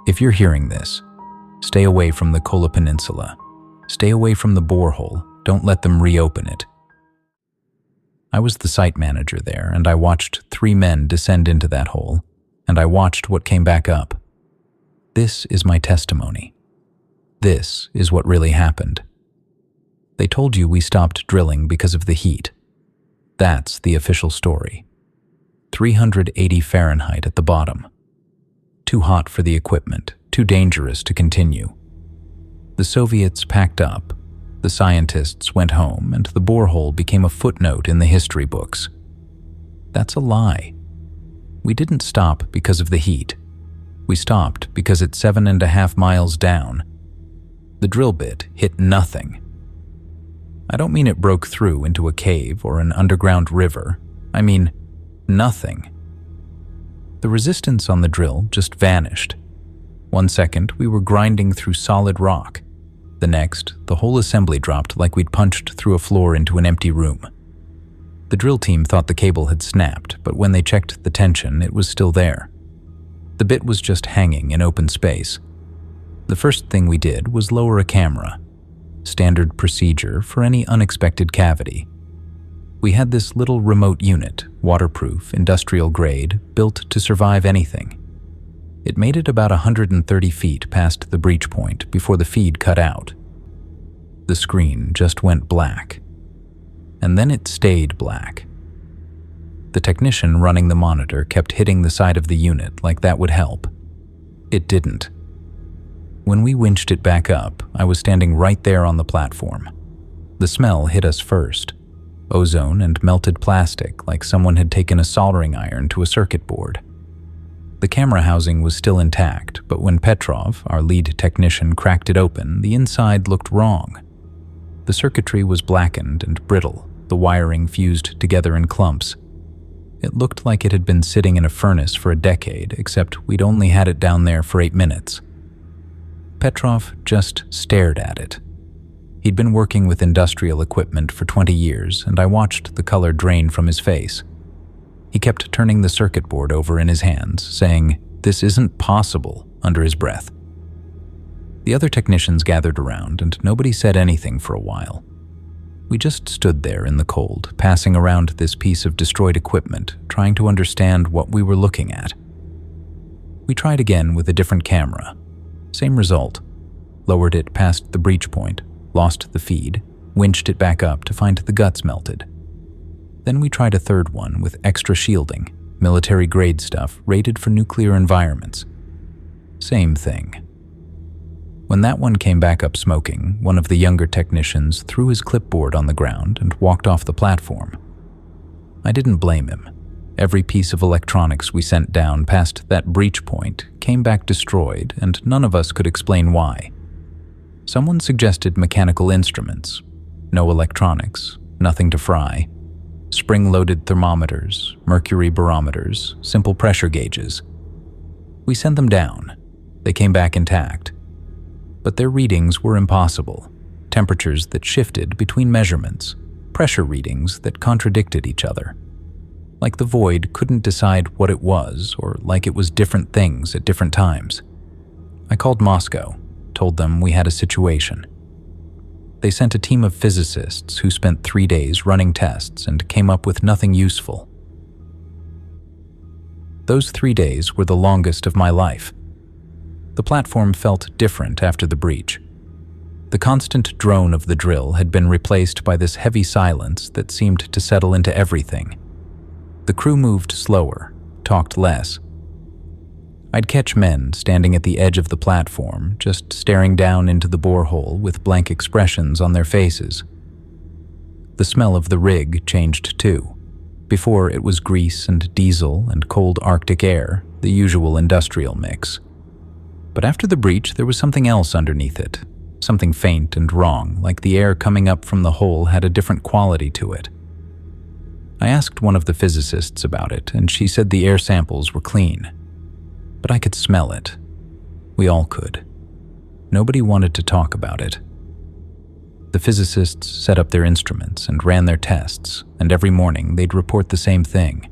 If you're hearing this, stay away from the Kola Peninsula. Stay away from the borehole. Don't let them reopen it. I was the site manager there, and I watched 3 men descend into that hole, and I watched what came back up. This is my testimony. This is what really happened. They told you we stopped drilling because of the heat. That's the official story. 380 Fahrenheit at the bottom. Too hot for the equipment, too dangerous to continue. The Soviets packed up, the scientists went home, and the borehole became a footnote in the history books. That's a lie. We didn't stop because of the heat. We stopped because it's 7.5 miles down. The drill bit hit nothing. I don't mean it broke through into a cave or an underground river. I mean nothing. The resistance on the drill just vanished. 1 second, we were grinding through solid rock. The next, the whole assembly dropped like we'd punched through a floor into an empty room. The drill team thought the cable had snapped, but when they checked the tension, it was still there. The bit was just hanging in open space. The first thing we did was lower a camera, standard procedure for any unexpected cavity. We had this little remote unit, waterproof, industrial grade, built to survive anything. It made it about 130 feet past the breach point before the feed cut out. The screen just went black. And then it stayed black. The technician running the monitor kept hitting the side of the unit like that would help. It didn't. When we winched it back up, I was standing right there on the platform. The smell hit us first. Ozone and melted plastic, like someone had taken a soldering iron to a circuit board. The camera housing was still intact, but when Petrov, our lead technician, cracked it open, the inside looked wrong. The circuitry was blackened and brittle, the wiring fused together in clumps. It looked like it had been sitting in a furnace for a decade, except we'd only had it down there for 8 minutes. Petrov just stared at it. He'd been working with industrial equipment for 20 years, and I watched the color drain from his face. He kept turning the circuit board over in his hands, saying, "This isn't possible," under his breath. The other technicians gathered around, and nobody said anything for a while. We just stood there in the cold, passing around this piece of destroyed equipment, trying to understand what we were looking at. We tried again with a different camera. Same result. Lowered it past the breach point, lost the feed, winched it back up to find the guts melted. Then we tried a third one with extra shielding, military-grade stuff rated for nuclear environments. Same thing. When that one came back up smoking, one of the younger technicians threw his clipboard on the ground and walked off the platform. I didn't blame him. Every piece of electronics we sent down past that breach point came back destroyed, and none of us could explain why. Someone suggested mechanical instruments. No electronics, nothing to fry. Spring-loaded thermometers, mercury barometers, simple pressure gauges. We sent them down. They came back intact. But their readings were impossible. Temperatures that shifted between measurements, pressure readings that contradicted each other. Like the void couldn't decide what it was, or like it was different things at different times. I called Moscow, told them we had a situation. They sent a team of physicists who spent 3 days running tests and came up with nothing useful. Those 3 days were the longest of my life. The platform felt different after the breach. The constant drone of the drill had been replaced by this heavy silence that seemed to settle into everything. The crew moved slower, talked less. I'd catch men standing at the edge of the platform, just staring down into the borehole with blank expressions on their faces. The smell of the rig changed too. Before, it was grease and diesel and cold Arctic air, the usual industrial mix. But after the breach, there was something else underneath it, something faint and wrong, like the air coming up from the hole had a different quality to it. I asked one of the physicists about it, and she said the air samples were clean. But I could smell it. We all could. Nobody wanted to talk about it. The physicists set up their instruments and ran their tests, and every morning they'd report the same thing.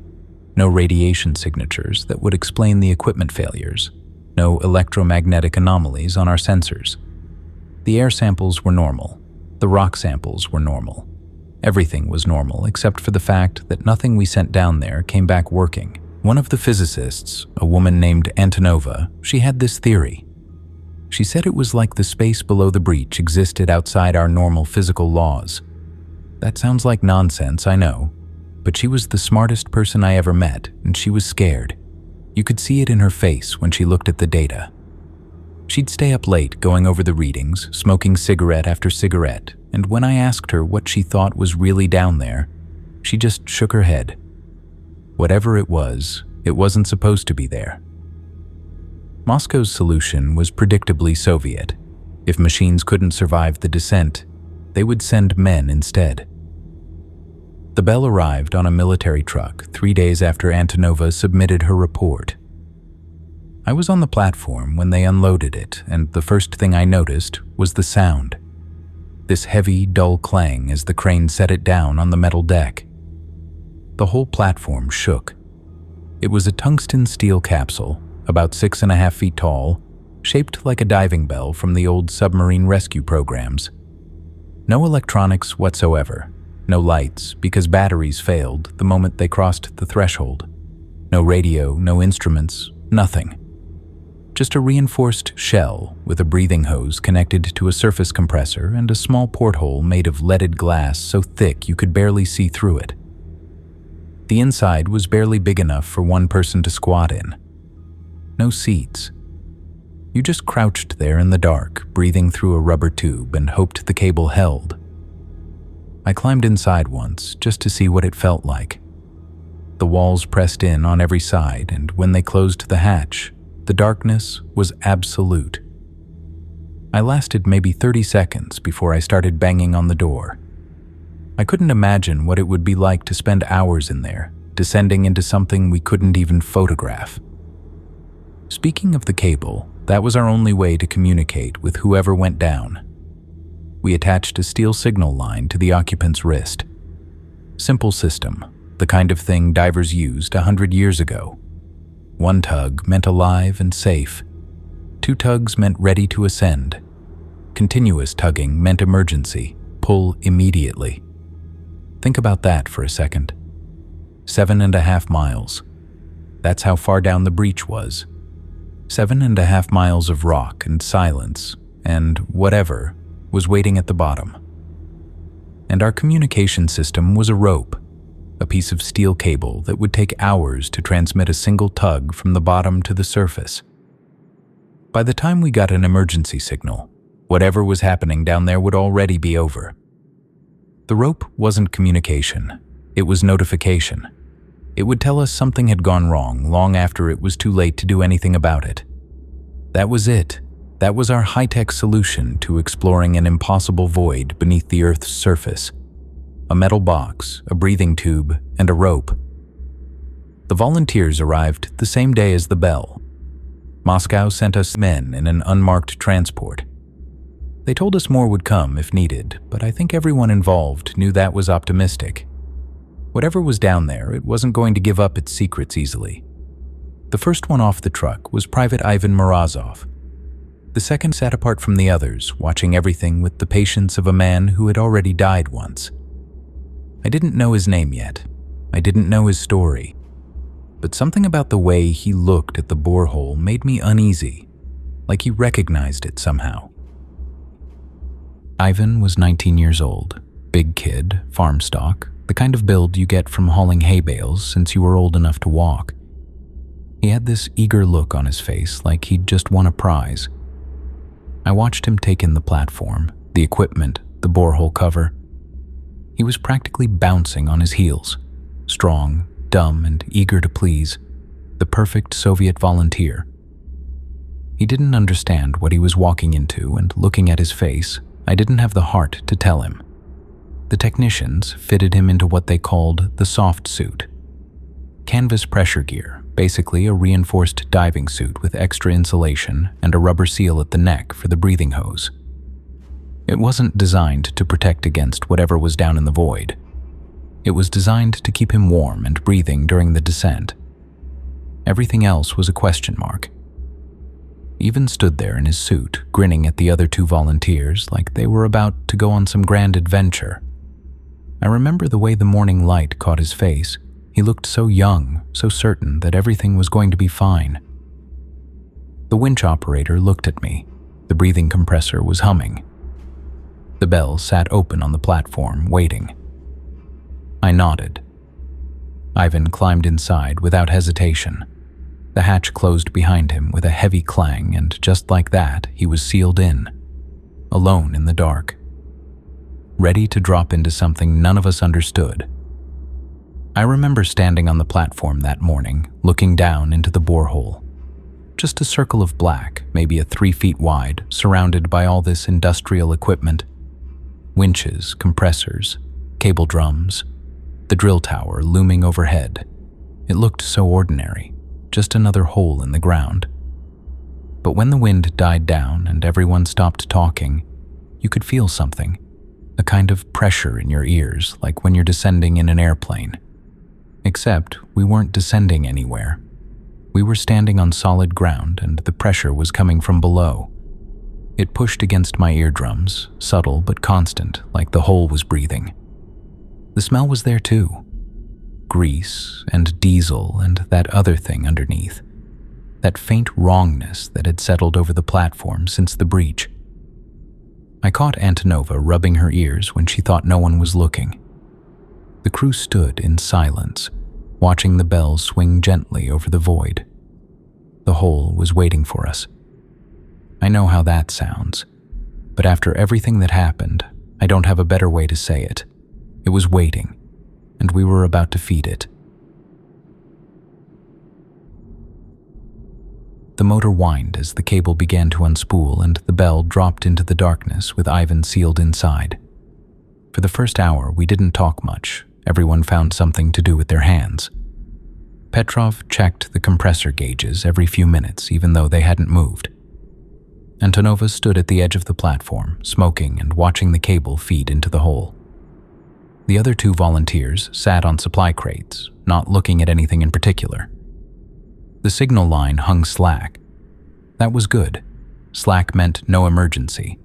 No radiation signatures that would explain the equipment failures. no electromagnetic anomalies on our sensors. The air samples were normal. The rock samples were normal. Everything was normal except for the fact that nothing we sent down there came back working. One of the physicists, a woman named Antonova, she had this theory. She said it was like the space below the breach existed outside our normal physical laws. That sounds like nonsense, I know, but she was the smartest person I ever met, and she was scared. You could see it in her face when she looked at the data. She'd stay up late going over the readings, smoking cigarette after cigarette, and when I asked her what she thought was really down there, she just shook her head. Whatever it wasn't supposed to be there. Moscow's solution was predictably Soviet. If machines couldn't survive the descent, they would send men instead. The Bell arrived on a military truck 3 days after Antonova submitted her report. I was on the platform when they unloaded it, and the first thing I noticed was the sound. This heavy, dull clang as the crane set it down on the metal deck. The whole platform shook. It was a tungsten steel capsule, about 6.5 feet tall, shaped like a diving bell from the old submarine rescue programs. No electronics whatsoever. No lights, because batteries failed the moment they crossed the threshold. No radio, no instruments, nothing. Just a reinforced shell with a breathing hose connected to a surface compressor and a small porthole made of leaded glass so thick you could barely see through it. The inside was barely big enough for one person to squat in. No seats. You just crouched there in the dark, breathing through a rubber tube and hoped the cable held. I climbed inside once just to see what it felt like. The walls pressed in on every side, and when they closed the hatch, the darkness was absolute. I lasted maybe 30 seconds before I started banging on the door. I couldn't imagine what it would be like to spend hours in there, descending into something we couldn't even photograph. Speaking of the cable, that was our only way to communicate with whoever went down. We attached a steel signal line to the occupant's wrist. Simple system, the kind of thing divers used 100 years ago. 1 tug meant alive and safe. 2 tugs meant ready to ascend. Continuous tugging meant emergency, pull immediately. Think about that for a second. 7.5 miles. That's how far down the breach was. 7.5 miles of rock and silence, and whatever was waiting at the bottom. And our communication system was a rope, a piece of steel cable that would take hours to transmit a single tug from the bottom to the surface. By the time we got an emergency signal, whatever was happening down there would already be over. The rope wasn't communication, it was notification. It would tell us something had gone wrong long after it was too late to do anything about it. That was it. That was our high-tech solution to exploring an impossible void beneath the Earth's surface. A metal box, a breathing tube, and a rope. The volunteers arrived the same day as the Bell. Moscow sent us men in an unmarked transport. They told us more would come if needed, but I think everyone involved knew that was optimistic. Whatever was down there, it wasn't going to give up its secrets easily. The first one off the truck was Private Ivan Morozov. The second sat apart from the others, watching everything with the patience of a man who had already died once. I didn't know his name yet. I didn't know his story. But something about the way he looked at the borehole made me uneasy, like he recognized it somehow. Ivan was 19 years old, big kid, farm stock, the kind of build you get from hauling hay bales since you were old enough to walk. He had this eager look on his face like he'd just won a prize. I watched him take in the platform, the equipment, the borehole cover. He was practically bouncing on his heels, strong, dumb, and eager to please, the perfect Soviet volunteer. He didn't understand what he was walking into, and looking at his face, I didn't have the heart to tell him. The technicians fitted him into what they called the soft suit. Canvas pressure gear, basically a reinforced diving suit with extra insulation and a rubber seal at the neck for the breathing hose. It wasn't designed to protect against whatever was down in the void. It was designed to keep him warm and breathing during the descent. Everything else was a question mark. even stood there in his suit, grinning at the other two volunteers like they were about to go on some grand adventure. I remember the way the morning light caught his face. He looked so young, so certain that everything was going to be fine. The winch operator looked at me. The breathing compressor was humming. The bell sat open on the platform, waiting. I nodded. Ivan climbed inside without hesitation. The hatch closed behind him with a heavy clang, and just like that, he was sealed in, alone in the dark, ready to drop into something none of us understood. I remember standing on the platform that morning, looking down into the borehole. Just a circle of black, maybe 3 feet wide, surrounded by all this industrial equipment. Winches, compressors, cable drums, the drill tower looming overhead. It looked so ordinary, just another hole in the ground. But when the wind died down and everyone stopped talking, you could feel something, a kind of pressure in your ears, like when you're descending in an airplane. Except we weren't descending anywhere. We were standing on solid ground, and the pressure was coming from below. It pushed against my eardrums, subtle but constant, like the hole was breathing. The smell was there too. Grease and diesel and that other thing underneath. That faint wrongness that had settled over the platform since the breach. I caught Antonova rubbing her ears when she thought no one was looking. The crew stood in silence, watching the bell swing gently over the void. The hole was waiting for us. I know how that sounds, but after everything that happened, I don't have a better way to say it. It was waiting, and we were about to feed it. The motor whined as the cable began to unspool, and the bell dropped into the darkness with Ivan sealed inside. For the first hour, we didn't talk much. Everyone found something to do with their hands. Petrov checked the compressor gauges every few minutes, even though they hadn't moved. Antonova stood at the edge of the platform, smoking and watching the cable feed into the hole. The other two volunteers sat on supply crates, not looking at anything in particular. The signal line hung slack. That was good. Slack meant no emergency.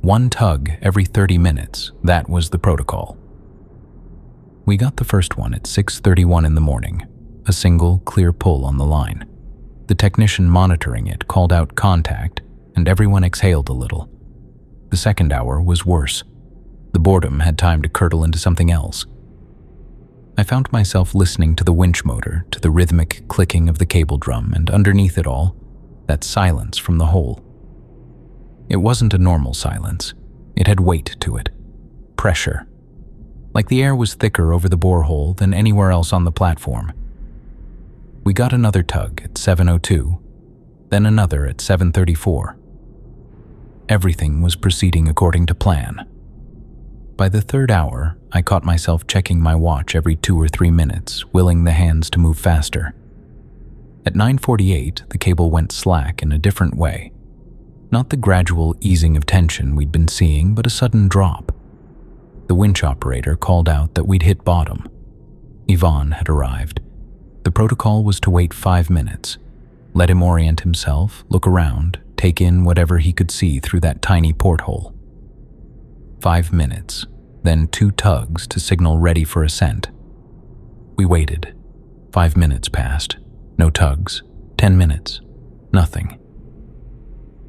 1 tug every 30 minutes, that was the protocol. We got the first one at 6:31 in the morning, a single, clear pull on the line. The technician monitoring it called out contact, and everyone exhaled a little. The second hour was worse. The boredom had time to curdle into something else. I found myself listening to the winch motor, to the rhythmic clicking of the cable drum, and underneath it all, that silence from the hole. It wasn't a normal silence. It had weight to it. Pressure. Like the air was thicker over the borehole than anywhere else on the platform. We got another tug at 7:02, then another at 7:34. Everything was proceeding according to plan. By the third hour, I caught myself checking my watch every 2 or 3 minutes, willing the hands to move faster. At 9:48, the cable went slack in a different way. Not the gradual easing of tension we'd been seeing, but a sudden drop. The winch operator called out that we'd hit bottom. Ivan had arrived. The protocol was to wait 5 minutes, let him orient himself, look around, take in whatever he could see through that tiny porthole. 5 minutes, then 2 tugs to signal ready for ascent. We waited. 5 minutes passed. No tugs. 10 minutes. Nothing.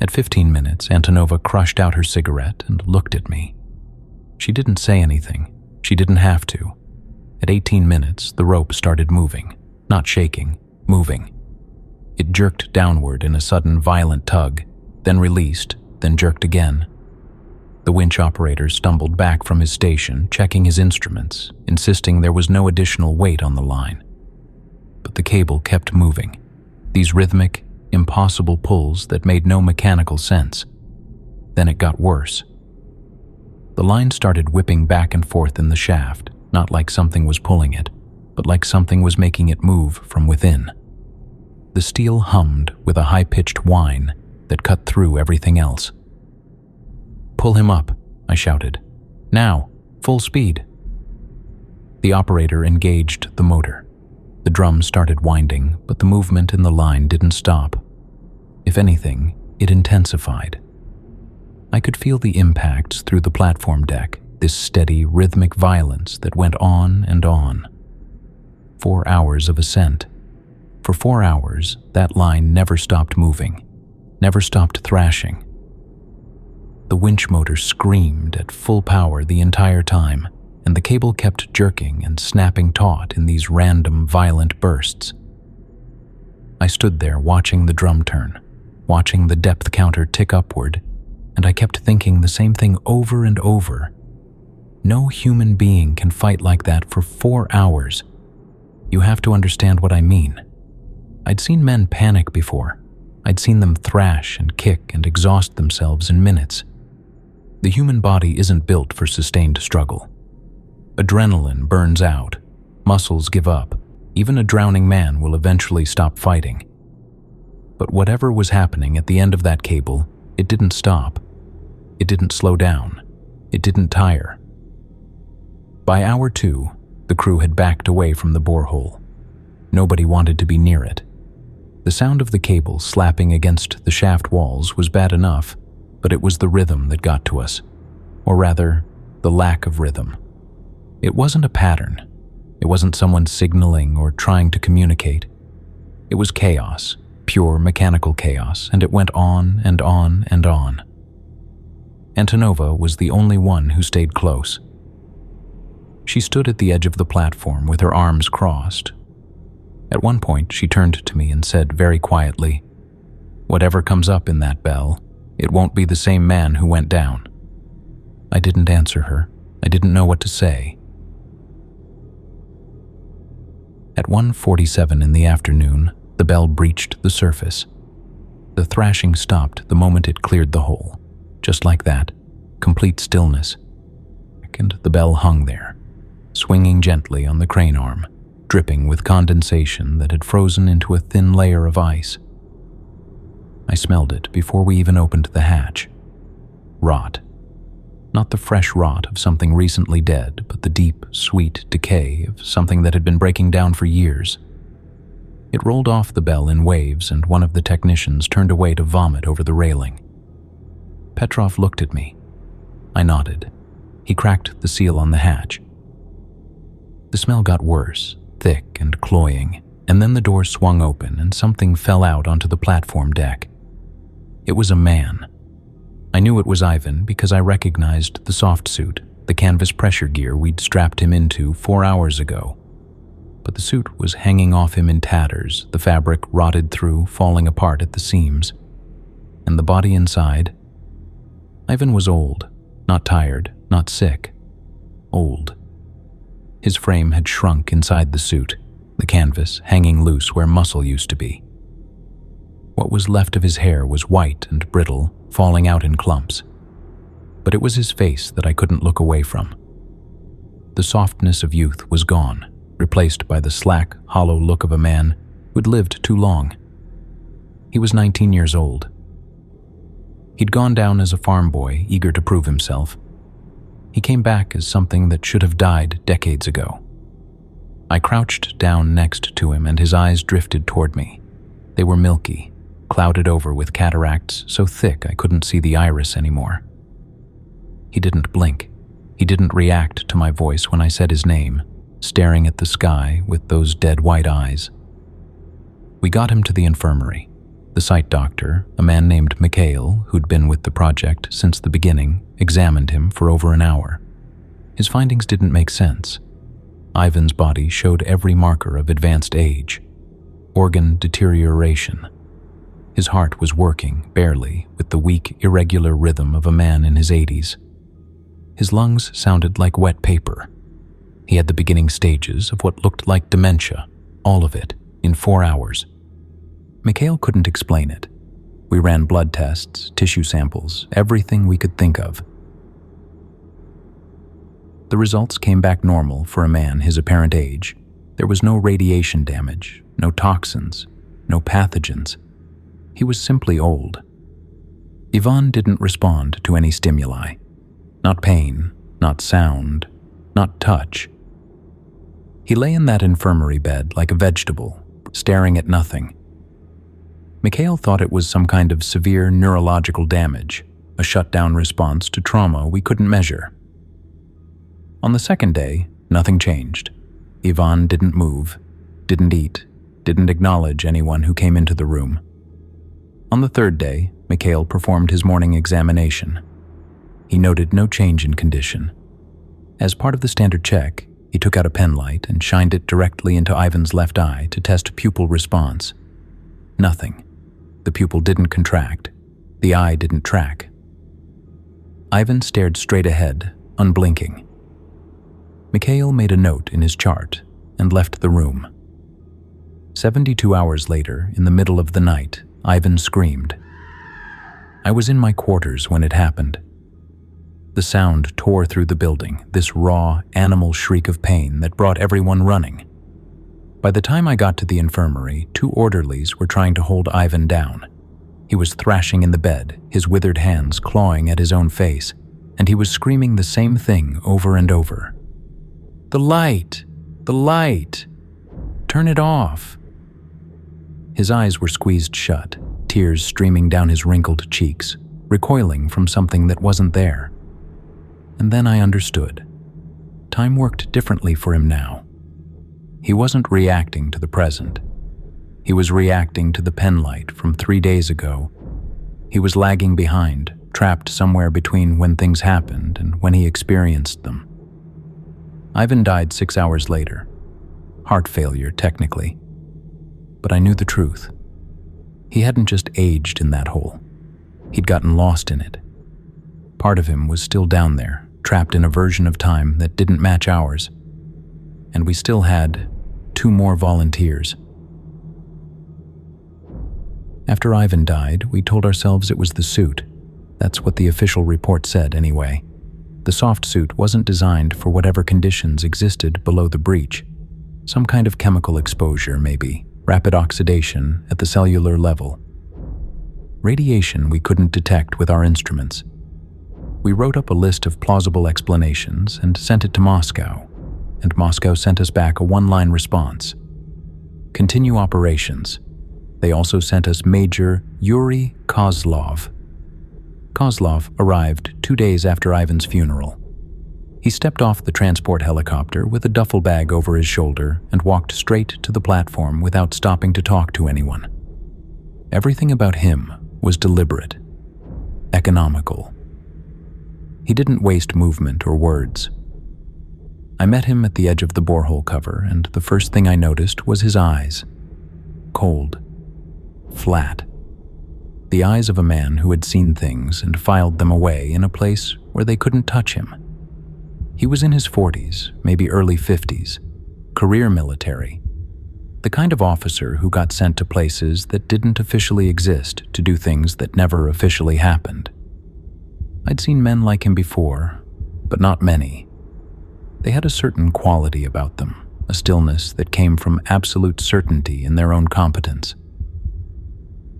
At 15 minutes, Antonova crushed out her cigarette and looked at me. She didn't say anything. She didn't have to. At 18 minutes, the rope started moving. Not shaking, moving. It jerked downward in a sudden violent tug, then released, then jerked again. The winch operator stumbled back from his station, checking his instruments, insisting there was no additional weight on the line. But the cable kept moving, these rhythmic, impossible pulls that made no mechanical sense. Then it got worse. The line started whipping back and forth in the shaft, not like something was pulling it, but like something was making it move from within. The steel hummed with a high-pitched whine that cut through everything else. "Pull him up," I shouted. "Now, full speed." The operator engaged the motor. The drum started winding, but the movement in the line didn't stop. If anything, it intensified. I could feel the impacts through the platform deck, this steady, rhythmic violence that went on and on. 4 hours of ascent. For 4 hours, that line never stopped moving, never stopped thrashing. The winch motor screamed at full power the entire time, and the cable kept jerking and snapping taut in these random, violent bursts. I stood there watching the drum turn, watching the depth counter tick upward, and I kept thinking the same thing over and over. No human being can fight like that for 4 hours. You have to understand what I mean. I'd seen men panic before. I'd seen them thrash and kick and exhaust themselves in minutes. The human body isn't built for sustained struggle. Adrenaline burns out, muscles give up, even a drowning man will eventually stop fighting. But whatever was happening at the end of that cable, it didn't stop. It didn't slow down. It didn't tire. By hour 2, the crew had backed away from the borehole. Nobody wanted to be near it. The sound of the cable slapping against the shaft walls was bad enough, but it was the rhythm that got to us. Or rather, the lack of rhythm. It wasn't a pattern. It wasn't someone signaling or trying to communicate. It was chaos, pure mechanical chaos, and it went on and on and on. Antonova was the only one who stayed close. She stood at the edge of the platform with her arms crossed. At one point, she turned to me and said very quietly, "Whatever comes up in that bell, it won't be the same man who went down." I didn't answer her. I didn't know what to say. At 1:47 in the afternoon, the bell breached the surface. The thrashing stopped the moment it cleared the hole. Just like that, complete stillness. And the bell hung there, swinging gently on the crane arm, dripping with condensation that had frozen into a thin layer of ice. I smelled it before we even opened the hatch. Rot. Not the fresh rot of something recently dead, but the deep, sweet decay of something that had been breaking down for years. It rolled off the bell in waves, and one of the technicians turned away to vomit over the railing. Petrov looked at me. I nodded. He cracked the seal on the hatch. The smell got worse, thick and cloying, and then the door swung open and something fell out onto the platform deck. It was a man. I knew it was Ivan because I recognized the soft suit, the canvas pressure gear we'd strapped him into 4 hours ago. But the suit was hanging off him in tatters, the fabric rotted through, falling apart at the seams. And the body inside? Ivan was old, not tired, not sick. Old. His frame had shrunk inside the suit, the canvas hanging loose where muscle used to be. What was left of his hair was white and brittle, falling out in clumps. But it was his face that I couldn't look away from. The softness of youth was gone, replaced by the slack, hollow look of a man who'd lived too long. He was 19 years old. He'd gone down as a farm boy, eager to prove himself. He came back as something that should have died decades ago. I crouched down next to him and his eyes drifted toward me. They were milky, clouded over with cataracts so thick I couldn't see the iris anymore. He didn't blink. He didn't react to my voice when I said his name, staring at the sky with those dead white eyes. We got him to the infirmary. The site doctor, a man named Mikhail, who'd been with the project since the beginning, examined him for over an hour. His findings didn't make sense. Ivan's body showed every marker of advanced age. Organ deterioration. His heart was working, barely, with the weak, irregular rhythm of a man in his 80s. His lungs sounded like wet paper. He had the beginning stages of what looked like dementia, all of it, in 4 hours. Mikhail couldn't explain it. We ran blood tests, tissue samples, everything we could think of. The results came back normal for a man his apparent age. There was no radiation damage, no toxins, no pathogens. He was simply old. Ivan didn't respond to any stimuli. Not pain, not sound, not touch. He lay in that infirmary bed like a vegetable, staring at nothing. Mikhail thought it was some kind of severe neurological damage, a shutdown response to trauma we couldn't measure. On the second day, nothing changed. Ivan didn't move, didn't eat, didn't acknowledge anyone who came into the room. On the third day, Mikhail performed his morning examination. He noted no change in condition. As part of the standard check, he took out a pen light and shined it directly into Ivan's left eye to test pupil response. Nothing. The pupil didn't contract. The eye didn't track. Ivan stared straight ahead, unblinking. Mikhail made a note in his chart and left the room. 72 hours later, in the middle of the night, Ivan screamed. I was in my quarters when it happened. The sound tore through the building, this raw, animal shriek of pain that brought everyone running. By the time I got to the infirmary, 2 orderlies were trying to hold Ivan down. He was thrashing in the bed, his withered hands clawing at his own face, and he was screaming the same thing over and over. The light! The light! Turn it off! His eyes were squeezed shut, tears streaming down his wrinkled cheeks, recoiling from something that wasn't there. And then I understood. Time worked differently for him now. He wasn't reacting to the present. He was reacting to the pen light from 3 days ago. He was lagging behind, trapped somewhere between when things happened and when he experienced them. Ivan died 6 hours later. Heart failure, technically. But I knew the truth. He hadn't just aged in that hole. He'd gotten lost in it. Part of him was still down there, trapped in a version of time that didn't match ours. And we still had 2 more volunteers. After Ivan died, we told ourselves it was the suit. That's what the official report said anyway. The soft suit wasn't designed for whatever conditions existed below the breach. Some kind of chemical exposure, maybe. Rapid oxidation at the cellular level. Radiation we couldn't detect with our instruments. We wrote up a list of plausible explanations and sent it to Moscow, and Moscow sent us back a 1-line response. Continue operations. They also sent us Major Yuri Kozlov. Kozlov arrived 2 days after Ivan's funeral. He stepped off the transport helicopter with a duffel bag over his shoulder and walked straight to the platform without stopping to talk to anyone. Everything about him was deliberate, economical. He didn't waste movement or words. I met him at the edge of the borehole cover, and the first thing I noticed was his eyes. Cold. Flat. The eyes of a man who had seen things and filed them away in a place where they couldn't touch him. He was in his 40s, maybe early 50s, career military, the kind of officer who got sent to places that didn't officially exist to do things that never officially happened. I'd seen men like him before, but not many. They had a certain quality about them, a stillness that came from absolute certainty in their own competence.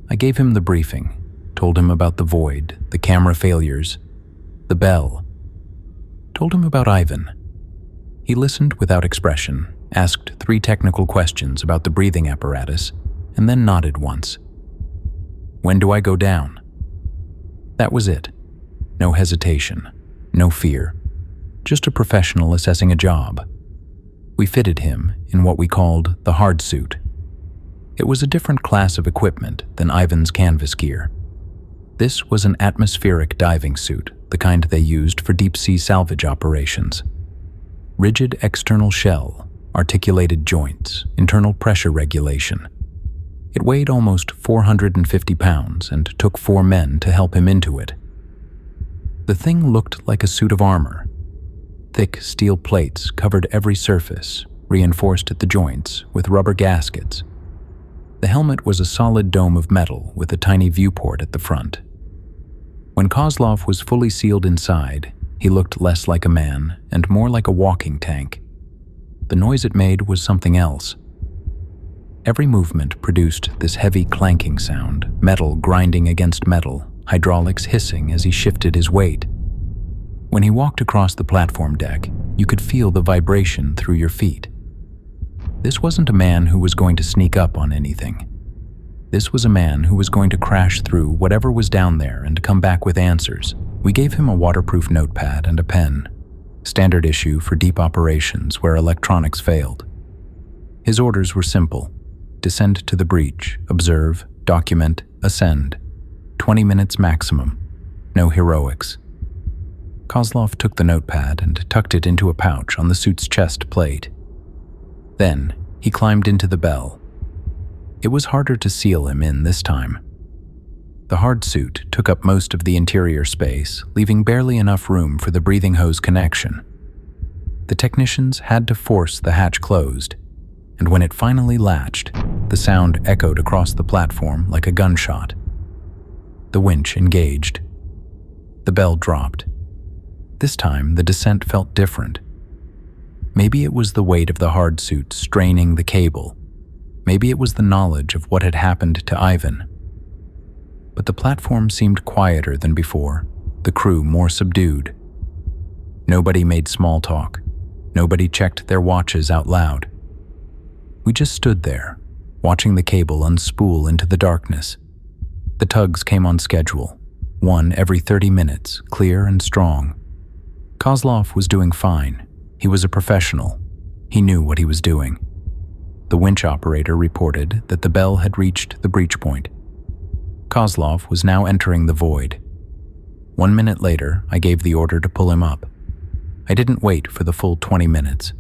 I gave him the briefing, told him about the void, the camera failures, the bell. Told him about Ivan. He listened without expression, asked 3 technical questions about the breathing apparatus, and then nodded once. When do I go down? That was it. No hesitation, no fear. Just a professional assessing a job. We fitted him in what we called the hard suit. It was a different class of equipment than Ivan's canvas gear. This was an atmospheric diving suit, the kind they used for deep-sea salvage operations. Rigid external shell, articulated joints, internal pressure regulation. It weighed almost 450 pounds and took 4 men to help him into it. The thing looked like a suit of armor. Thick steel plates covered every surface, reinforced at the joints with rubber gaskets. The helmet was a solid dome of metal with a tiny viewport at the front. When Kozlov was fully sealed inside, he looked less like a man and more like a walking tank. The noise it made was something else. Every movement produced this heavy clanking sound, metal grinding against metal, hydraulics hissing as he shifted his weight. When he walked across the platform deck, you could feel the vibration through your feet. This wasn't a man who was going to sneak up on anything. This was a man who was going to crash through whatever was down there and come back with answers. We gave him a waterproof notepad and a pen, standard issue for deep operations where electronics failed. His orders were simple: descend to the breach, observe, document, ascend. 20 minutes maximum. No heroics. Kozlov took the notepad and tucked it into a pouch on the suit's chest plate. Then, he climbed into the bell. It was harder to seal him in this time. The hard suit took up most of the interior space, leaving barely enough room for the breathing hose connection. The technicians had to force the hatch closed, and when it finally latched, the sound echoed across the platform like a gunshot. The winch engaged. The bell dropped. This time, the descent felt different. Maybe it was the weight of the hard suit straining the cable. Maybe it was the knowledge of what had happened to Ivan. But the platform seemed quieter than before, the crew more subdued. Nobody made small talk. Nobody checked their watches out loud. We just stood there, watching the cable unspool into the darkness. The tugs came on schedule, one every 30 minutes, clear and strong. Kozlov was doing fine. He was a professional. He knew what he was doing. The winch operator reported that the bell had reached the breach point. Kozlov was now entering the void. 1 minute later, I gave the order to pull him up. I didn't wait for the full 20 minutes.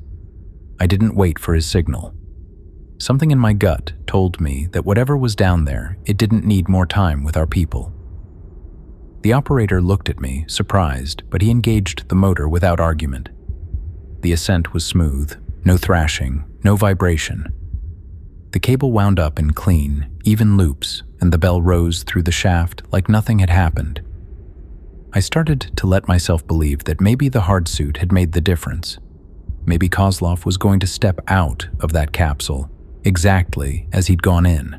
I didn't wait for his signal. Something in my gut told me that whatever was down there, it didn't need more time with our people. The operator looked at me, surprised, but he engaged the motor without argument. The ascent was smooth, no thrashing, no vibration. The cable wound up in clean, even loops, and the bell rose through the shaft like nothing had happened. I started to let myself believe that maybe the hard suit had made the difference. Maybe Kozlov was going to step out of that capsule, exactly as he'd gone in.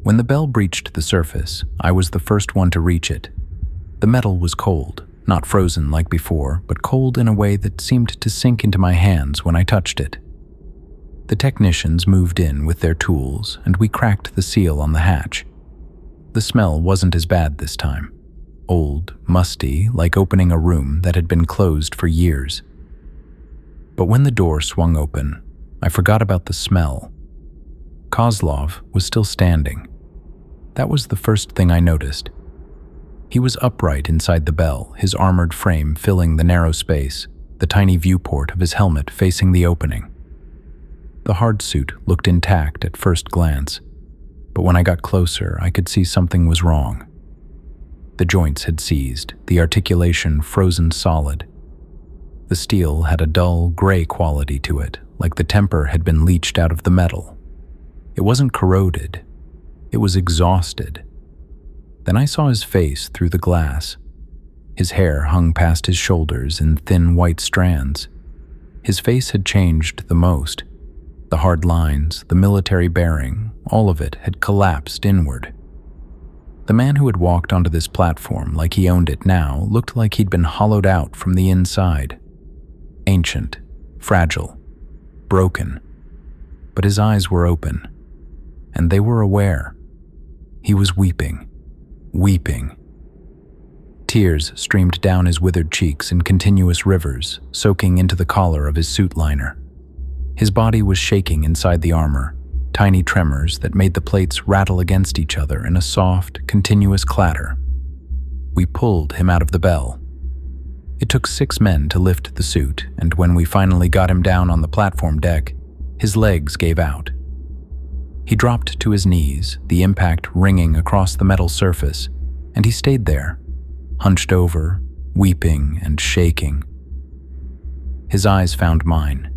When the bell breached the surface, I was the first one to reach it. The metal was cold, not frozen like before, but cold in a way that seemed to sink into my hands when I touched it. The technicians moved in with their tools, and we cracked the seal on the hatch. The smell wasn't as bad this time. Old, musty, like opening a room that had been closed for years. But when the door swung open, I forgot about the smell. Kozlov was still standing. That was the first thing I noticed. He was upright inside the bell, his armored frame filling the narrow space, the tiny viewport of his helmet facing the opening. The hard suit looked intact at first glance, but when I got closer, I could see something was wrong. The joints had seized, the articulation frozen solid. The steel had a dull, gray quality to it, like the temper had been leached out of the metal. It wasn't corroded. It was exhausted. Then I saw his face through the glass. His hair hung past his shoulders in thin white strands. His face had changed the most. The hard lines, the military bearing, all of it had collapsed inward. The man who had walked onto this platform like he owned it now looked like he'd been hollowed out from the inside. Ancient, fragile, broken. But his eyes were open, and they were aware. He was weeping. Weeping. Tears streamed down his withered cheeks in continuous rivers, soaking into the collar of his suit liner. His body was shaking inside the armor, tiny tremors that made the plates rattle against each other in a soft, continuous clatter. We pulled him out of the bell. It took 6 men to lift the suit, and when we finally got him down on the platform deck, his legs gave out. He dropped to his knees, the impact ringing across the metal surface, and he stayed there, hunched over, weeping and shaking. His eyes found mine,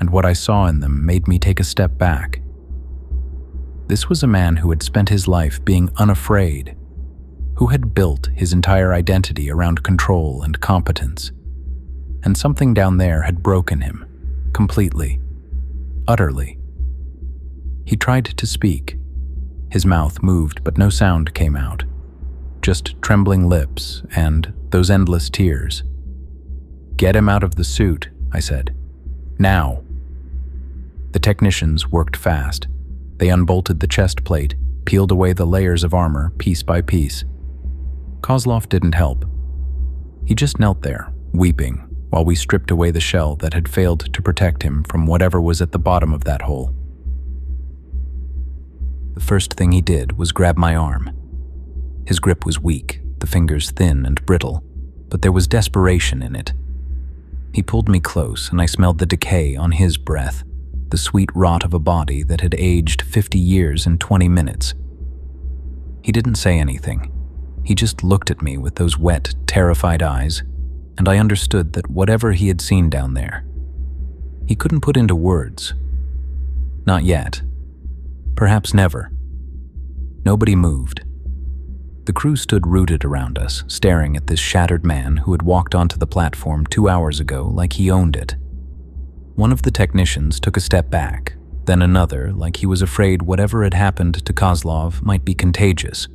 and what I saw in them made me take a step back. This was a man who had spent his life being unafraid, who had built his entire identity around control and competence, and something down there had broken him, completely, utterly. He tried to speak. His mouth moved, but no sound came out. Just trembling lips and those endless tears. "Get him out of the suit," I said. "Now." The technicians worked fast. They unbolted the chest plate, peeled away the layers of armor piece by piece. Kozlov didn't help. He just knelt there, weeping, while we stripped away the shell that had failed to protect him from whatever was at the bottom of that hole. The first thing he did was grab my arm. His grip was weak, the fingers thin and brittle, but there was desperation in it. He pulled me close, and I smelled the decay on his breath, the sweet rot of a body that had aged 50 years in 20 minutes. He didn't say anything. He just looked at me with those wet, terrified eyes, and I understood that whatever he had seen down there, he couldn't put into words. Not yet. Perhaps never. Nobody moved. The crew stood rooted around us, staring at this shattered man who had walked onto the platform 2 hours ago like he owned it. One of the technicians took a step back, then another, like he was afraid whatever had happened to Kozlov might be contagious.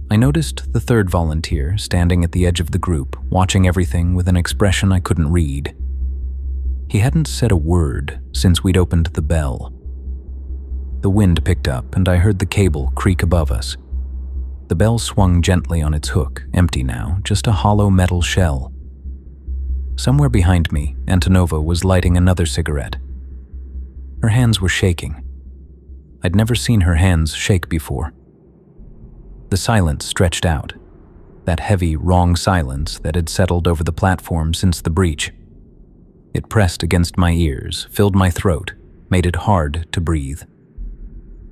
I noticed the third volunteer standing at the edge of the group, watching everything with an expression I couldn't read. He hadn't said a word since we'd opened the bell. The wind picked up, and I heard the cable creak above us. The bell swung gently on its hook, empty now, just a hollow metal shell. Somewhere behind me, Antonova was lighting another cigarette. Her hands were shaking. I'd never seen her hands shake before. The silence stretched out, that heavy, wrong silence that had settled over the platform since the breach. It pressed against my ears, filled my throat, made it hard to breathe.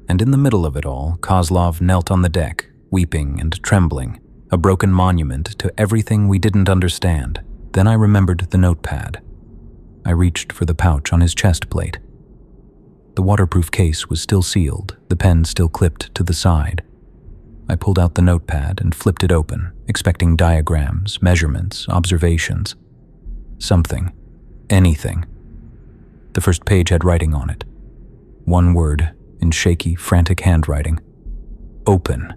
And in the middle of it all, Kozlov knelt on the deck, weeping and trembling, a broken monument to everything we didn't understand. Then I remembered the notepad. I reached for the pouch on his chest plate. The waterproof case was still sealed, the pen still clipped to the side. I pulled out the notepad and flipped it open, expecting diagrams, measurements, observations. Something. Anything. The first page had writing on it. One word, in shaky, frantic handwriting. Open.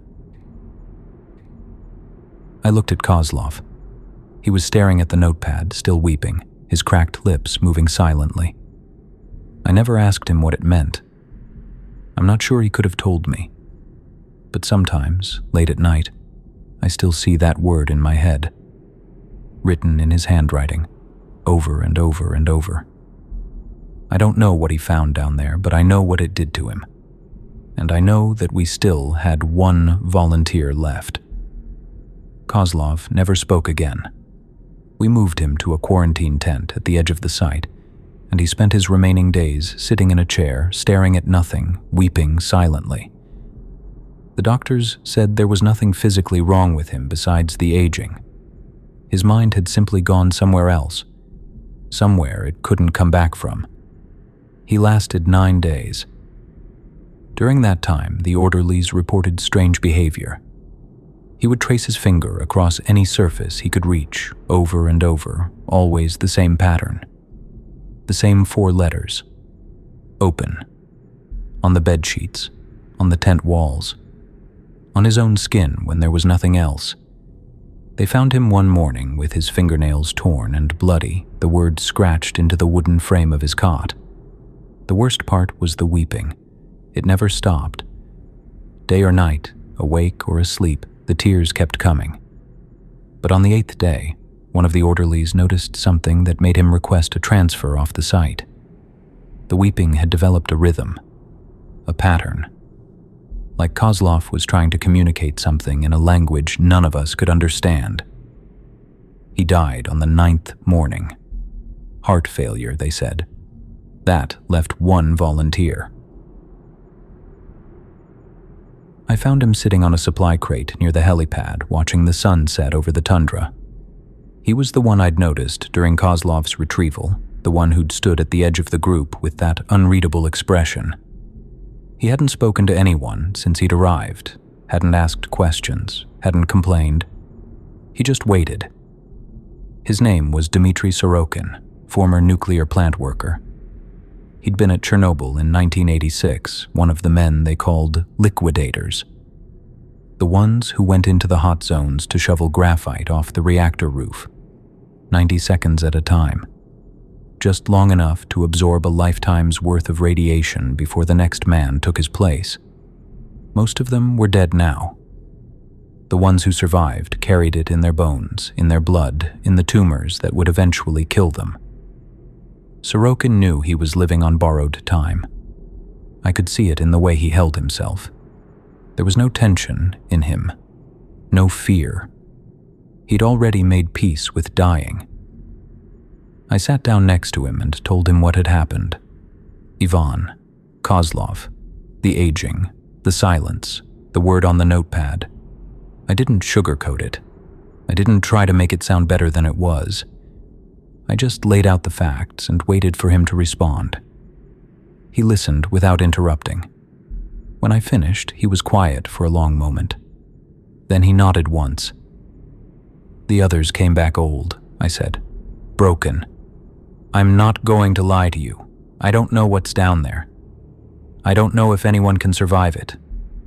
I looked at Kozlov. He was staring at the notepad, still weeping, his cracked lips moving silently. I never asked him what it meant. I'm not sure he could have told me. But sometimes, late at night, I still see that word in my head, written in his handwriting, over and over and over. I don't know what he found down there, but I know what it did to him. And I know that we still had one volunteer left. Kozlov never spoke again. We moved him to a quarantine tent at the edge of the site, and he spent his remaining days sitting in a chair, staring at nothing, weeping silently. The doctors said there was nothing physically wrong with him besides the aging. His mind had simply gone somewhere else, somewhere it couldn't come back from. He lasted 9 days. During that time, the orderlies reported strange behavior. He would trace his finger across any surface he could reach, over and over, always the same pattern. The same 4 letters. Open. On the bed sheets, on the tent walls, on his own skin when there was nothing else. They found him one morning with his fingernails torn and bloody, the word scratched into the wooden frame of his cot. The worst part was the weeping. It never stopped. Day or night, awake or asleep, the tears kept coming. But on the 8th day, one of the orderlies noticed something that made him request a transfer off the site. The weeping had developed a rhythm, a pattern. Like Kozlov was trying to communicate something in a language none of us could understand. He died on the 9th morning. Heart failure, they said. That left one volunteer. I found him sitting on a supply crate near the helipad, watching the sun set over the tundra. He was the one I'd noticed during Kozlov's retrieval, the one who'd stood at the edge of the group with that unreadable expression. He hadn't spoken to anyone since he'd arrived, hadn't asked questions, hadn't complained. He just waited. His name was Dmitry Sorokin, former nuclear plant worker. He'd been at Chernobyl in 1986, one of the men they called liquidators. The ones who went into the hot zones to shovel graphite off the reactor roof, 90 seconds at a time. Just long enough to absorb a lifetime's worth of radiation before the next man took his place. Most of them were dead now. The ones who survived carried it in their bones, in their blood, in the tumors that would eventually kill them. Sorokin knew he was living on borrowed time. I could see it in the way he held himself. There was no tension in him, no fear. He'd already made peace with dying. I sat down next to him and told him what had happened. Ivan, Kozlov, the aging, the silence, the word on the notepad. I didn't sugarcoat it. I didn't try to make it sound better than it was. I just laid out the facts and waited for him to respond. He listened without interrupting. When I finished, he was quiet for a long moment. Then he nodded once. "The others came back old," I said. "Broken. I'm not going to lie to you. I don't know what's down there. I don't know if anyone can survive it.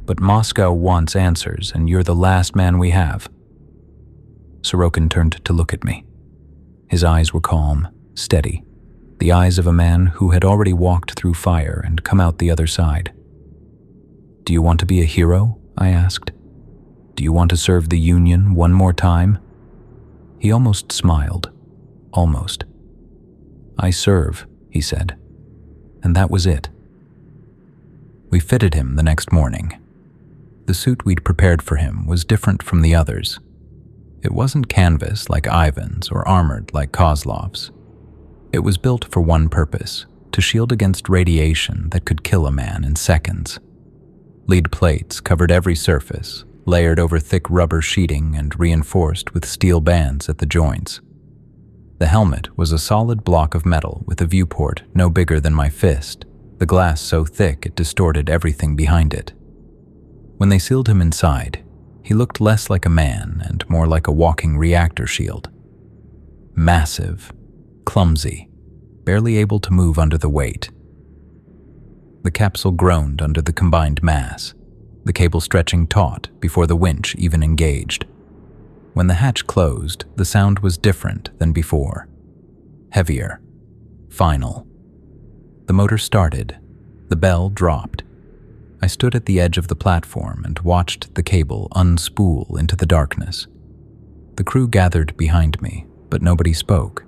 But Moscow wants answers, and you're the last man we have." Sorokin turned to look at me. His eyes were calm, steady, the eyes of a man who had already walked through fire and come out the other side. "Do you want to be a hero?" I asked. "Do you want to serve the Union one more time?" He almost smiled. Almost. "I serve," he said. And that was it. We fitted him the next morning. The suit we'd prepared for him was different from the others. It wasn't canvas like Ivan's or armored like Kozlov's. It was built for one purpose, to shield against radiation that could kill a man in seconds. Lead plates covered every surface, layered over thick rubber sheeting and reinforced with steel bands at the joints. The helmet was a solid block of metal with a viewport no bigger than my fist, the glass so thick it distorted everything behind it. When they sealed him inside, he looked less like a man and more like a walking reactor shield. Massive, clumsy, barely able to move under the weight. The capsule groaned under the combined mass, the cable stretching taut before the winch even engaged. When the hatch closed, the sound was different than before. Heavier. Final. The motor started. The bell dropped. I stood at the edge of the platform and watched the cable unspool into the darkness. The crew gathered behind me, but nobody spoke.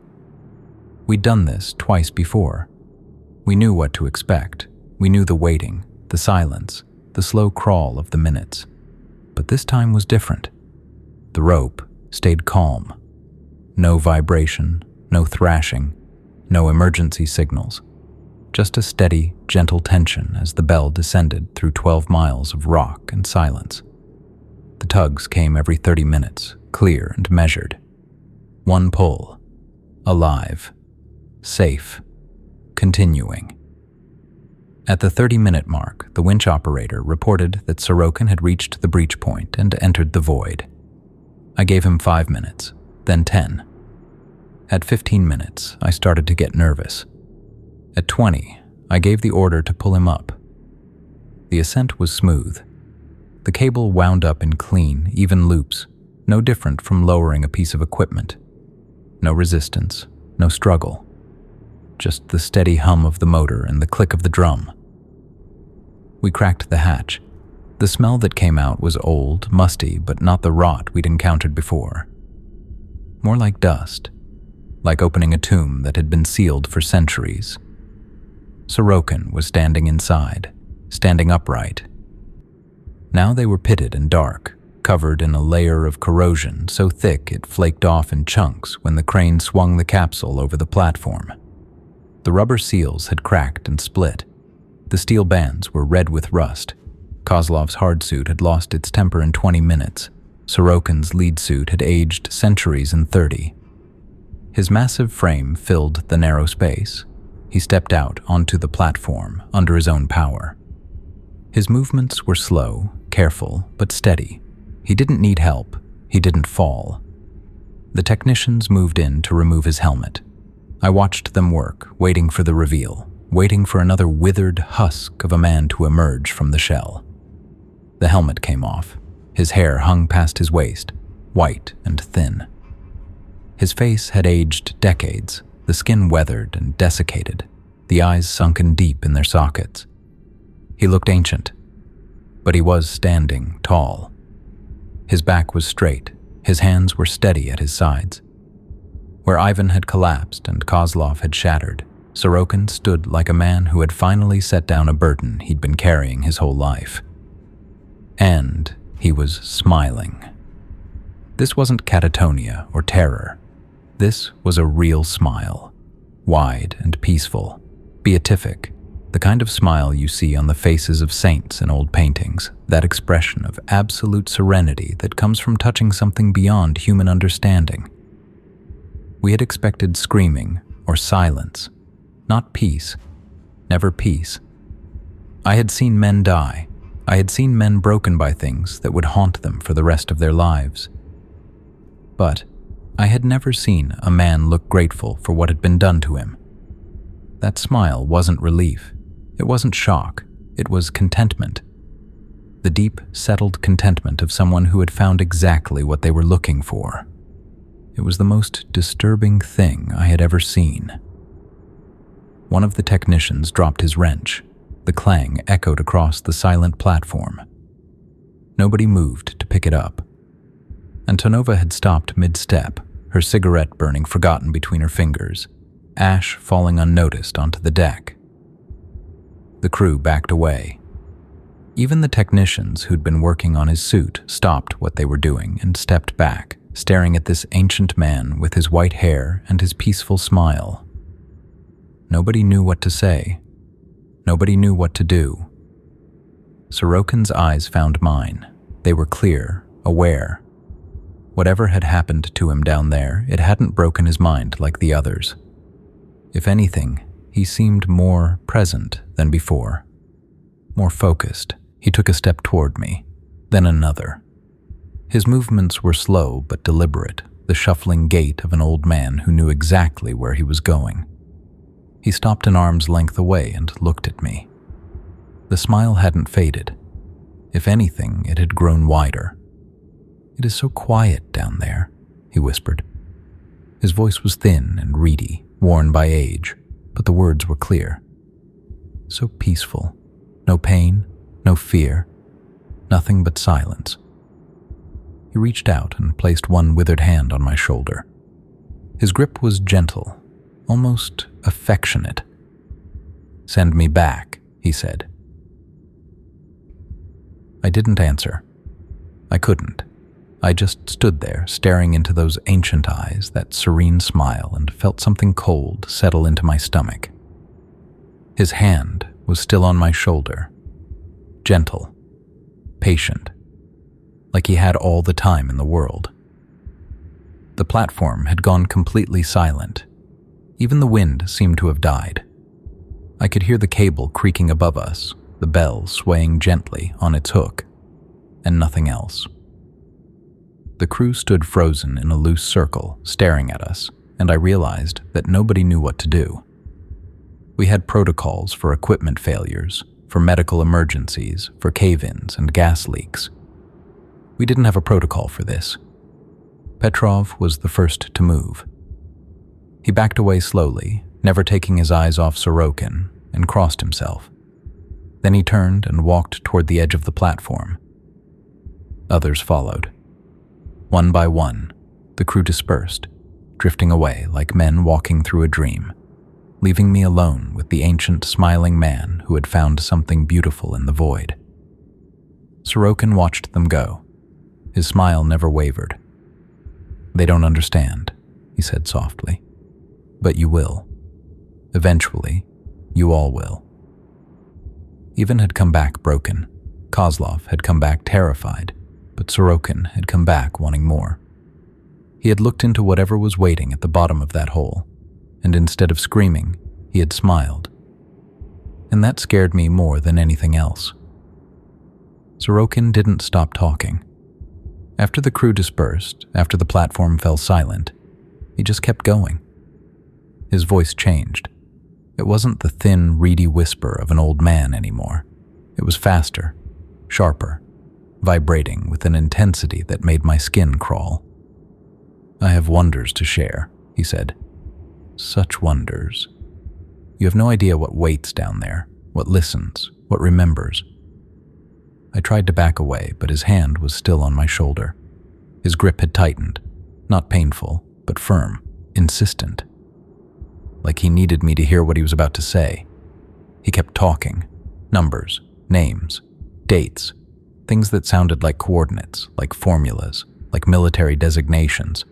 We'd done this twice before. We knew what to expect. We knew the waiting, the silence, the slow crawl of the minutes. But this time was different. The rope stayed calm. No vibration, no thrashing, no emergency signals. Just a steady, gentle tension as the bell descended through 12 miles of rock and silence. The tugs came every 30 minutes, clear and measured. One pull. Alive. Safe. Continuing. At the 30-minute mark, the winch operator reported that Sorokin had reached the breach point and entered the void. I gave him 5 minutes, then 10. At 15 minutes, I started to get nervous. At 20, I gave the order to pull him up. The ascent was smooth. The cable wound up in clean, even loops, no different from lowering a piece of equipment. No resistance, no struggle. Just the steady hum of the motor and the click of the drum. We cracked the hatch. The smell that came out was old, musty, but not the rot we'd encountered before. More like dust, like opening a tomb that had been sealed for centuries. Sorokin was standing inside, standing upright. Now they were pitted and dark, covered in a layer of corrosion so thick it flaked off in chunks when the crane swung the capsule over the platform. The rubber seals had cracked and split. The steel bands were red with rust. Kozlov's hard suit had lost its temper in 20 minutes. Sorokin's lead suit had aged centuries in 30. His massive frame filled the narrow space. He stepped out onto the platform under his own power. His movements were slow, careful, but steady. He didn't need help. He didn't fall. The technicians moved in to remove his helmet. I watched them work, waiting for the reveal, waiting for another withered husk of a man to emerge from the shell. The helmet came off. His hair hung past his waist, white and thin. His face had aged decades, the skin weathered and desiccated, the eyes sunken deep in their sockets. He looked ancient. but he was standing tall. His back was straight, his hands were steady at his sides. Where Ivan had collapsed and Kozlov had shattered, Sorokin stood like a man who had finally set down a burden he'd been carrying his whole life. And he was smiling. This wasn't catatonia or terror. This was a real smile, wide and peaceful, beatific, the kind of smile you see on the faces of saints in old paintings, that expression of absolute serenity that comes from touching something beyond human understanding. We had expected screaming or silence, not peace, never peace. I had seen men die. I had seen men broken by things that would haunt them for the rest of their lives. But I had never seen a man look grateful for what had been done to him. That smile wasn't relief. It wasn't shock. It was contentment. The deep, settled contentment of someone who had found exactly what they were looking for. It was the most disturbing thing I had ever seen. One of the technicians dropped his wrench. The clang echoed across the silent platform. Nobody moved to pick it up. Antonova had stopped mid-step, her cigarette burning forgotten between her fingers, ash falling unnoticed onto the deck. The crew backed away. Even the technicians who'd been working on his suit stopped what they were doing and stepped back, staring at this ancient man with his white hair and his peaceful smile. Nobody knew what to say. Nobody knew what to do. Sorokin's eyes found mine. They were clear, aware. Whatever had happened to him down there, it hadn't broken his mind like the others. If anything, he seemed more present than before. More focused. He took a step toward me, then another. His movements were slow but deliberate, the shuffling gait of an old man who knew exactly where he was going. He stopped an arm's length away and looked at me. The smile hadn't faded. If anything, it had grown wider. "It is so quiet down there," he whispered. His voice was thin and reedy, worn by age, but the words were clear. So peaceful. No pain, no fear, nothing but silence. He reached out and placed one withered hand on my shoulder. His grip was gentle, almost affectionate. "Send me back," he said. I didn't answer. I couldn't. I just stood there, staring into those ancient eyes, that serene smile, and felt something cold settle into my stomach. His hand was still on my shoulder, gentle, patient, like he had all the time in the world. The platform had gone completely silent. Even the wind seemed to have died. I could hear the cable creaking above us, the bell swaying gently on its hook, and nothing else. The crew stood frozen in a loose circle, staring at us, and I realized that nobody knew what to do. We had protocols for equipment failures, for medical emergencies, for cave-ins and gas leaks. We didn't have a protocol for this. Petrov was the first to move. He backed away slowly, never taking his eyes off Sorokin, and crossed himself. Then he turned and walked toward the edge of the platform. Others followed. One by one, the crew dispersed, drifting away like men walking through a dream, leaving me alone with the ancient, smiling man who had found something beautiful in the void. Sorokin watched them go. His smile never wavered. "They don't understand," he said softly. "But you will. Eventually, you all will." Ivan had come back broken. Kozlov had come back terrified, but Sorokin had come back wanting more. He had looked into whatever was waiting at the bottom of that hole, and instead of screaming, he had smiled. And that scared me more than anything else. Sorokin didn't stop talking. After the crew dispersed, after the platform fell silent, he just kept going. His voice changed. It wasn't the thin, reedy whisper of an old man anymore. It was faster, sharper, vibrating with an intensity that made my skin crawl. "I have wonders to share," he said. "Such wonders. You have no idea what waits down there, what listens, what remembers. I tried to back away, but his hand was still on my shoulder. His grip had tightened, not painful, but firm, insistent. Like he needed me to hear what he was about to say. He kept talking. Numbers, names, dates, things that sounded like coordinates, like formulas, like military designations.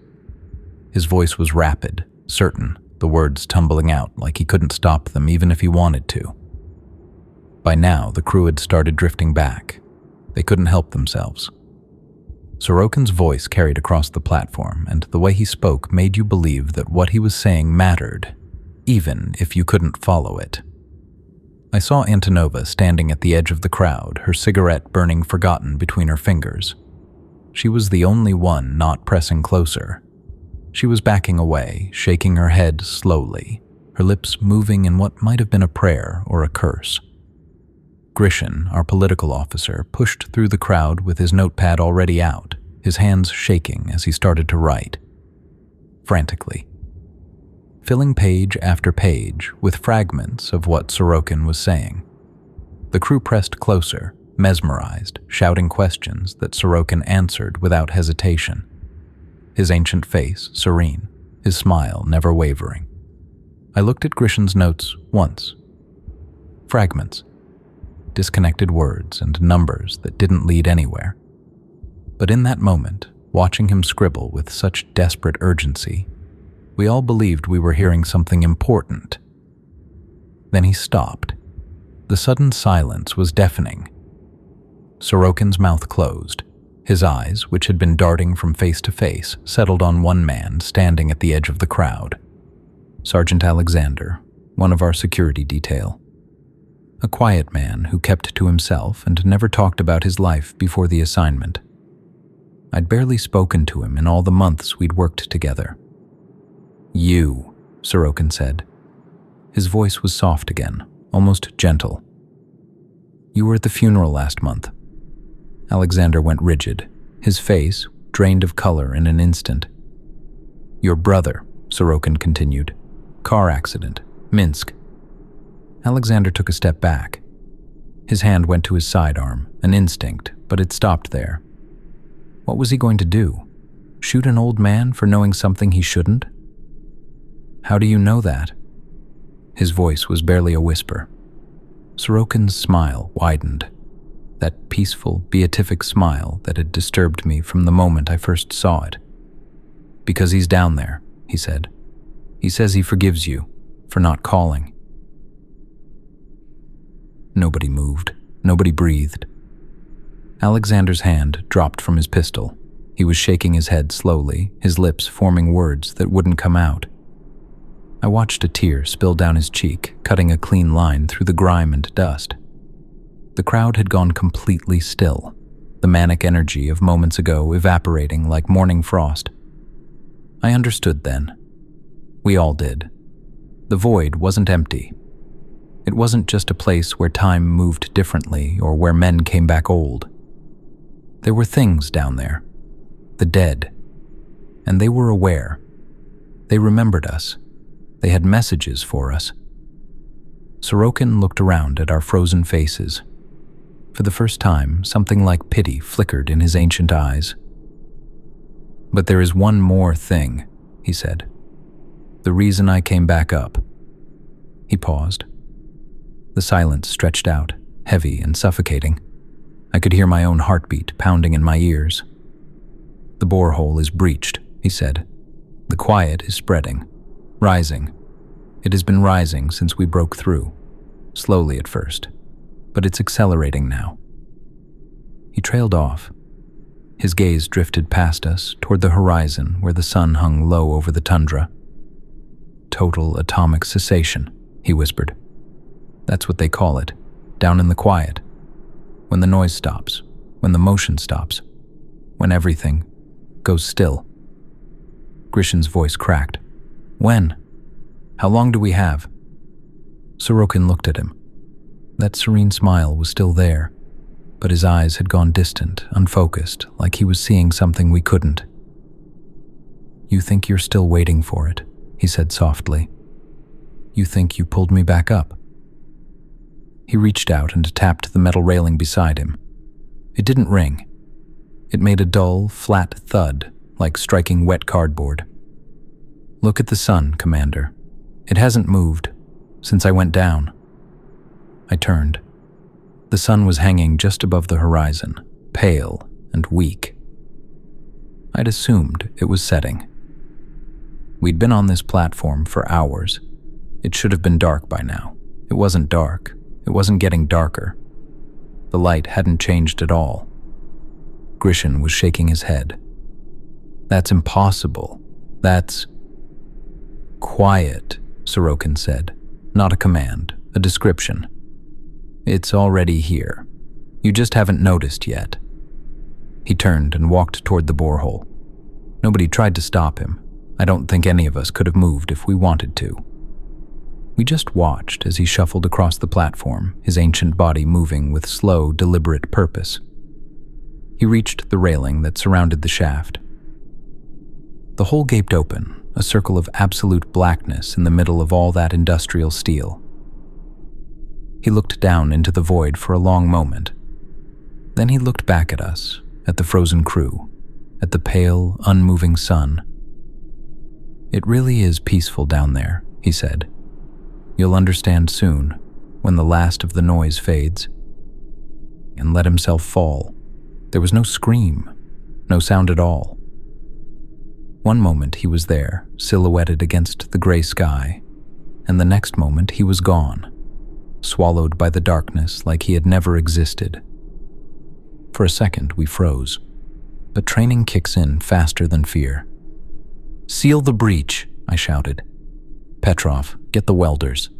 His voice was rapid, certain, the words tumbling out like he couldn't stop them even if he wanted to. By now, the crew had started drifting back. They couldn't help themselves. Sorokin's voice carried across the platform, and the way he spoke made you believe that what he was saying mattered, even if you couldn't follow it. I saw Antonova standing at the edge of the crowd, her cigarette burning forgotten between her fingers. She was the only one not pressing closer. She was backing away, shaking her head slowly, her lips moving in what might have been a prayer or a curse. Grishin, our political officer, pushed through the crowd with his notepad already out, his hands shaking as he started to write. Frantically. Filling page after page with fragments of what Sorokin was saying. The crew pressed closer, mesmerized, shouting questions that Sorokin answered without hesitation. His ancient face serene, his smile never wavering. I looked at Grishin's notes once. Fragments. Disconnected words and numbers that didn't lead anywhere. But in that moment, watching him scribble with such desperate urgency, we all believed we were hearing something important. Then he stopped. The sudden silence was deafening. Sorokin's mouth closed. His eyes, which had been darting from face to face, settled on one man standing at the edge of the crowd. Sergeant Alexander, one of our security detail. A quiet man who kept to himself and never talked about his life before the assignment. I'd barely spoken to him in all the months we'd worked together. "You," Sorokin said. His voice was soft again, almost gentle. "You were at the funeral last month." Alexander went rigid, his face drained of color in an instant. "Your brother," Sorokin continued. "Car accident, Minsk." Alexander took a step back. His hand went to his sidearm, an instinct, but it stopped there. What was he going to do? Shoot an old man for knowing something he shouldn't? "How do you know that?" His voice was barely a whisper. Sorokin's smile widened. That peaceful, beatific smile that had disturbed me from the moment I first saw it. "Because he's down there," he said. "He says he forgives you for not calling." Nobody moved. Nobody breathed. Alexander's hand dropped from his pistol. He was shaking his head slowly, his lips forming words that wouldn't come out. I watched a tear spill down his cheek, cutting a clean line through the grime and dust. The crowd had gone completely still, the manic energy of moments ago evaporating like morning frost. I understood then. We all did. The void wasn't empty. It wasn't just a place where time moved differently or where men came back old. There were things down there, the dead, and they were aware. They remembered us. They had messages for us. Sorokin looked around at our frozen faces. For the first time, something like pity flickered in his ancient eyes. "But there is one more thing," he said. "The reason I came back up." He paused. The silence stretched out, heavy and suffocating. I could hear my own heartbeat pounding in my ears. "The borehole is breached," he said. "The quiet is spreading, rising. It has been rising since we broke through, slowly at first, but it's accelerating now." He trailed off. His gaze drifted past us toward the horizon where the sun hung low over the tundra. "Total atomic cessation," he whispered. "That's what they call it, down in the quiet. When the noise stops, when the motion stops, when everything goes still." Grishin's voice cracked. "When? How long do we have?" Sorokin looked at him. That serene smile was still there, but his eyes had gone distant, unfocused, like he was seeing something we couldn't. "You think you're still waiting for it," he said softly. "You think you pulled me back up." He reached out and tapped the metal railing beside him. It didn't ring. It made a dull, flat thud, like striking wet cardboard. "Look at the sun, Commander. It hasn't moved since I went down." I turned. The sun was hanging just above the horizon, pale and weak. I'd assumed it was setting. We'd been on this platform for hours. It should have been dark by now. It wasn't dark. It wasn't getting darker. The light hadn't changed at all. Grishin was shaking his head. "That's impossible. That's..." "Quiet," Sorokin said. "Not a command, a description. It's already here. You just haven't noticed yet." He turned and walked toward the borehole. Nobody tried to stop him. I don't think any of us could have moved if we wanted to. We just watched as he shuffled across the platform, his ancient body moving with slow, deliberate purpose. He reached the railing that surrounded the shaft. The hole gaped open, a circle of absolute blackness in the middle of all that industrial steel. He looked down into the void for a long moment. Then he looked back at us, at the frozen crew, at the pale, unmoving sun. "It really is peaceful down there," he said. "You'll understand soon, when the last of the noise fades." And let himself fall. There was no scream, no sound at all. One moment he was there, silhouetted against the gray sky, and the next moment he was gone, swallowed by the darkness like he had never existed. For a second we froze, but training kicks in faster than fear. "Seal the breach," I shouted. "Petrov, get the welders.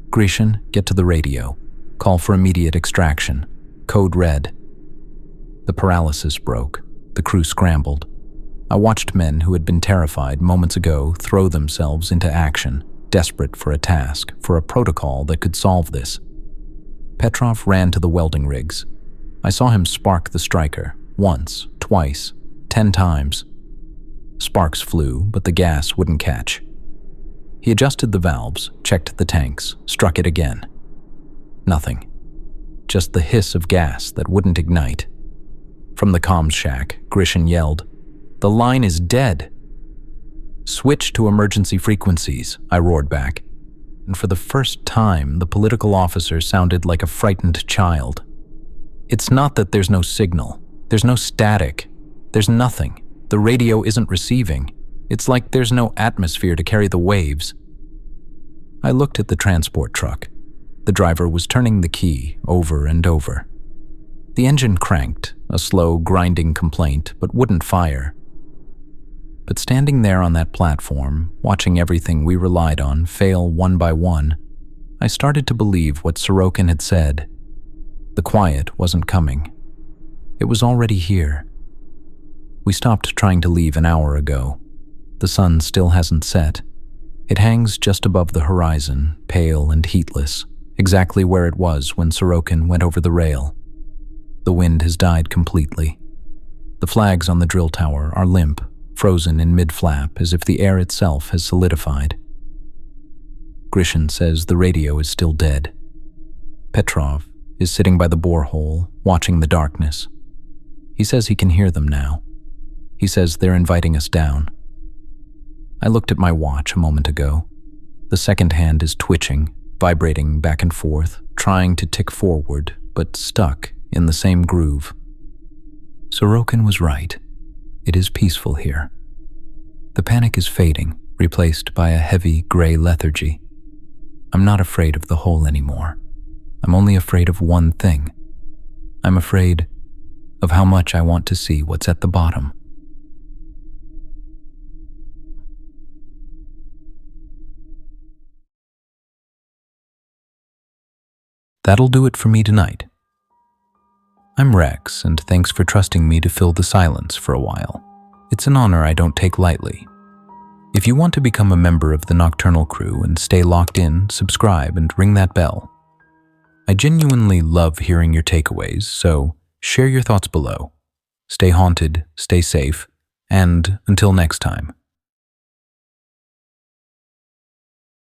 Grishin, get to the radio. Call for immediate extraction. Code red." The paralysis broke. The crew scrambled. I watched men who had been terrified moments ago throw themselves into action, desperate for a task, for a protocol that could solve this. Petrov ran to the welding rigs. I saw him spark the striker, once, twice, 10 times. Sparks flew, but the gas wouldn't catch. He adjusted the valves, checked the tanks, struck it again. Nothing. Just the hiss of gas that wouldn't ignite. From the comms shack, Grishin yelled, "The line is dead!" "Switch to emergency frequencies," I roared back. And for the first time, the political officer sounded like a frightened child. "It's not that there's no signal. There's no static. There's nothing. The radio isn't receiving. It's like there's no atmosphere to carry the waves." I looked at the transport truck. The driver was turning the key over and over. The engine cranked, a slow, grinding complaint, but wouldn't fire. But standing there on that platform, watching everything we relied on fail one by one, I started to believe what Sorokin had said. The quiet wasn't coming. It was already here. We stopped trying to leave an hour ago. The sun still hasn't set. It hangs just above the horizon, pale and heatless, exactly where it was when Sorokin went over the rail. The wind has died completely. The flags on the drill tower are limp, frozen in mid-flap as if the air itself has solidified. Grishin says the radio is still dead. Petrov is sitting by the borehole, watching the darkness. He says he can hear them now. He says they're inviting us down. I looked at my watch a moment ago. The second hand is twitching, vibrating back and forth, trying to tick forward, but stuck in the same groove. Sorokin was right. It is peaceful here. The panic is fading, replaced by a heavy gray lethargy. I'm not afraid of the hole anymore. I'm only afraid of one thing. I'm afraid of how much I want to see what's at the bottom. That'll do it for me tonight. I'm Rex, and thanks for trusting me to fill the silence for a while. It's an honor I don't take lightly. If you want to become a member of the Nocturnal Crew and stay locked in, subscribe and ring that bell. I genuinely love hearing your takeaways, so share your thoughts below. Stay haunted, stay safe, and until next time.